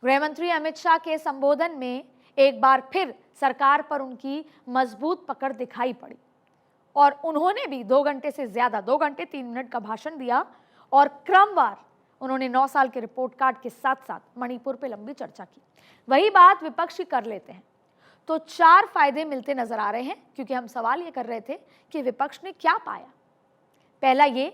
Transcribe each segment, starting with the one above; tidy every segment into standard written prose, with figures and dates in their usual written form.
गृह मंत्री अमित शाह के संबोधन में एक बार फिर सरकार पर उनकी मजबूत पकड़ दिखाई पड़ी और उन्होंने भी 2 घंटे से ज्यादा 2 घंटे 3 मिनट का भाषण दिया और क्रमवार उन्होंने 9 साल के रिपोर्ट कार्ड के साथ साथ मणिपुर पे लंबी चर्चा की। वही बात विपक्षी कर लेते हैं तो 4 फायदे मिलते नजर आ रहे हैं, क्योंकि हम सवाल ये कर रहे थे कि विपक्ष ने क्या पाया। पहला ये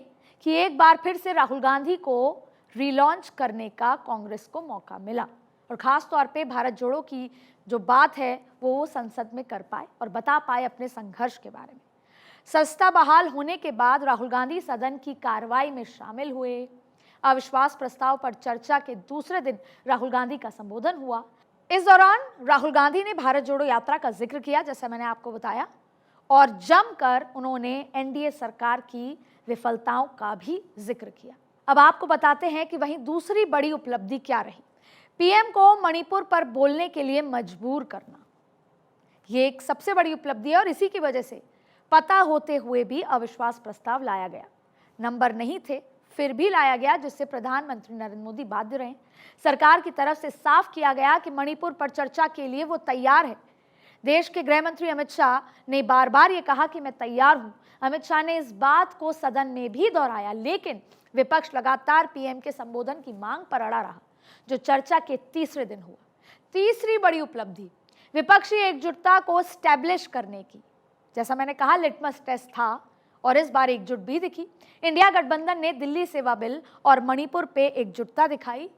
कि एक बार फिर से राहुल गांधी को रीलॉन्च करने का कांग्रेस को मौका मिला और खास तौर पे भारत जोड़ो की जो बात है वो संसद में कर पाए और बता पाए अपने संघर्ष के बारे में। सत्ता बहाल होने के बाद राहुल गांधी सदन की कार्रवाई में शामिल हुए। अविश्वास प्रस्ताव पर चर्चा के दूसरे दिन राहुल गांधी का संबोधन हुआ। इस दौरान राहुल गांधी ने भारत जोड़ो यात्रा का जिक्र किया, जैसा मैंने आपको बताया, और जमकर उन्होंने एनडीए सरकार की विफलताओं का भी जिक्र किया। अब आपको बताते हैं कि वहीं दूसरी बड़ी उपलब्धि क्या रही। पीएम को मणिपुर पर बोलने के लिए मजबूर करना, ये एक सबसे बड़ी उपलब्धि है और इसी की वजह से पता होते हुए भी अविश्वास प्रस्ताव लाया गया। नंबर नहीं थे फिर भी लाया गया, जिससे प्रधानमंत्री नरेंद्र मोदी बाध्य रहे। सरकार की तरफ से साफ किया गया कि मणिपुर पर चर्चा के लिए वो तैयार है। देश के गृह मंत्री अमित शाह ने बार बार ये कहा कि मैं तैयार हूं। अमित शाह ने इस बात को सदन में भी दोहराया, लेकिन विपक्ष लगातार पीएम के संबोधन की मांग पर अड़ा रहा, जो चर्चा के तीसरे दिन हुआ। तीसरी बड़ी उपलब्धि विपक्षी एकजुटता को स्टैब्लिश करने की, जैसा मैंने कहा लिटमस टेस्ट था और इस बार एकजुट भी दिखी। इंडिया गठबंधन ने दिल्ली सेवा बिल और मणिपुर पे एकजुटता दिखाई।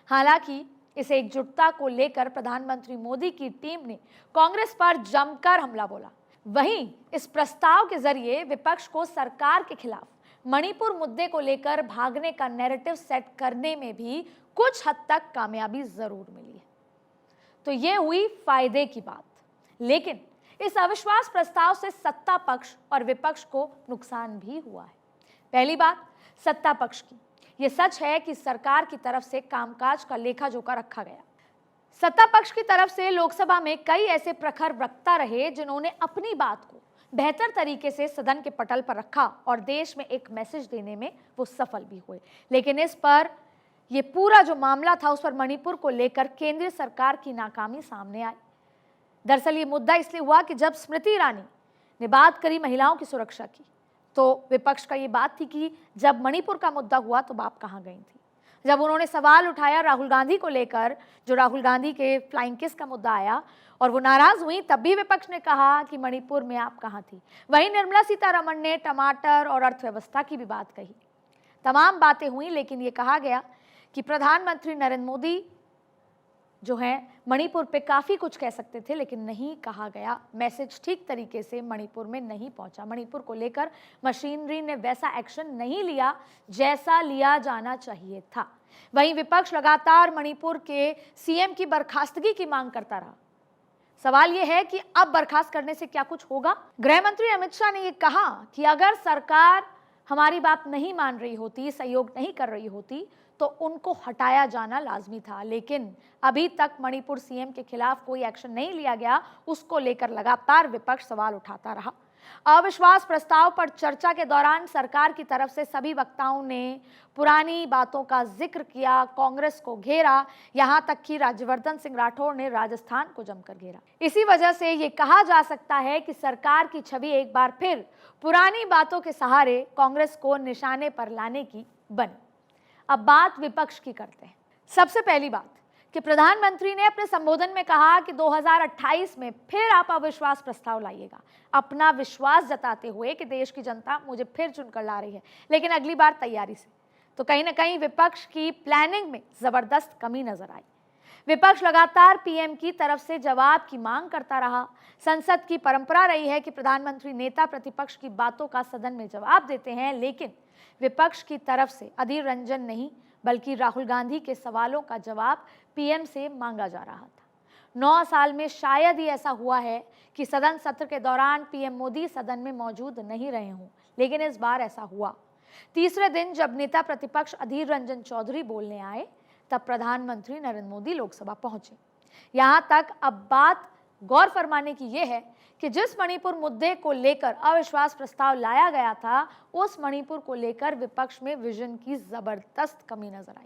हालांकि इस एकजुटता को लेकर प्रधानमंत्री मोदी की टीम ने कांग्रेस पर जमकर हमला बोला। वहीं इस प्रस्ताव के जरिए विपक्ष को सरकार के खिलाफ मणिपुर मुद्दे को लेकर भागने का नैरेटिव सेट करने में भी कुछ हद तक कामयाबी जरूर मिली है। तो ये हुई फायदे की बात, लेकिन इस अविश्वास प्रस्ताव से सत्ता पक्ष और विपक्ष को नुकसान भी हुआ है। पहली बात सत्ता पक्ष की, यह सच है कि सरकार की तरफ से कामकाज का लेखा जोखा रखा गया। सत्ता पक्ष की तरफ से लोकसभा में कई ऐसे प्रखर वक्ता रहे जिन्होंने अपनी बात को बेहतर तरीके से सदन के पटल पर रखा और देश में एक मैसेज देने में वो सफल भी हुए। लेकिन इस पर ये पूरा जो मामला था उस पर मणिपुर को लेकर केंद्रीय सरकार की नाकामी सामने आई। दरअसल ये मुद्दा इसलिए हुआ कि जब स्मृति ईरानी ने बात करी महिलाओं की सुरक्षा की, तो विपक्ष का ये बात थी कि जब मणिपुर का मुद्दा हुआ तो आप कहाँ गई थी। जब उन्होंने सवाल उठाया राहुल गांधी को लेकर, जो राहुल गांधी के फ्लाइंग किस का मुद्दा आया और वो नाराज हुई, तब भी विपक्ष ने कहा कि मणिपुर में आप कहाँ थी। वहीं निर्मला सीतारमण ने टमाटर और अर्थव्यवस्था की भी बात कही। तमाम बातें हुई, लेकिन ये कहा गया कि प्रधानमंत्री नरेंद्र मोदी जो है मणिपुर पे काफ़ी कुछ कह सकते थे, लेकिन नहीं कहा गया। मैसेज ठीक तरीके से मणिपुर में नहीं पहुंचा। मणिपुर को लेकर मशीनरी ने वैसा एक्शन नहीं लिया जैसा लिया जाना चाहिए था। वहीं विपक्ष लगातार मणिपुर के सीएम की बर्खास्तगी की मांग करता रहा। सवाल यह है कि अब बर्खास्त करने से क्या कुछ होगा। गृह मंत्री अमित शाह ने यह कहा कि अगर सरकार हमारी बात नहीं मान रही होती, सहयोग नहीं कर रही होती, तो उनको हटाया जाना लाजमी था। लेकिन अभी तक मणिपुर सीएम के खिलाफ कोई एक्शन नहीं लिया गया। उसको लेकर लगातार विपक्ष सवाल उठाता रहा। अविश्वास प्रस्ताव पर चर्चा के दौरान सरकार की तरफ से सभी वक्ताओं ने पुरानी बातों का जिक्र किया, कांग्रेस को घेरा, यहां तक कि राज्यवर्धन सिंह राठौड़ ने राजस्थान को जमकर घेरा। इसी वजह से ये कहा जा सकता है कि सरकार की छवि एक बार फिर पुरानी बातों के सहारे कांग्रेस को निशाने पर लाने की बनी। अब बात विपक्ष की करते हैं। सबसे पहली बात कि प्रधानमंत्री ने अपने संबोधन में कहा कि 2028 में फिर आप अविश्वास प्रस्ताव लाइएगा, अपना विश्वास जताते हुए कि देश की जनता मुझे फिर चुनकर ला रही है, लेकिन अगली बार तैयारी से। तो कहीं ना कहीं विपक्ष की प्लानिंग में जबरदस्त कमी नजर आई। विपक्ष लगातार पीएम की तरफ से जवाब की मांग करता रहा। संसद की परंपरा रही है कि प्रधानमंत्री नेता प्रतिपक्ष की बातों का सदन में जवाब देते हैं, लेकिन विपक्ष की तरफ से अधीर रंजन नहीं बल्कि राहुल गांधी के सवालों का जवाब पीएम से मांगा जा रहा था। 9 साल में शायद ही ऐसा हुआ है कि सदन सत्र के दौरान पीएम मोदी सदन में मौजूद नहीं रहे हों, लेकिन इस बार ऐसा हुआ। तीसरे दिन जब नेता प्रतिपक्ष अधीर रंजन चौधरी बोलने आए, तब प्रधानमंत्री नरेंद्र मोदी लोकसभा पहुंचे। यहां तक अब बात गौर फरमाने की यह है कि जिस मणिपुर मुद्दे को लेकर अविश्वास प्रस्ताव लाया गया था, उस मणिपुर को लेकर विपक्ष में विजन की जबरदस्त कमी नजर आई।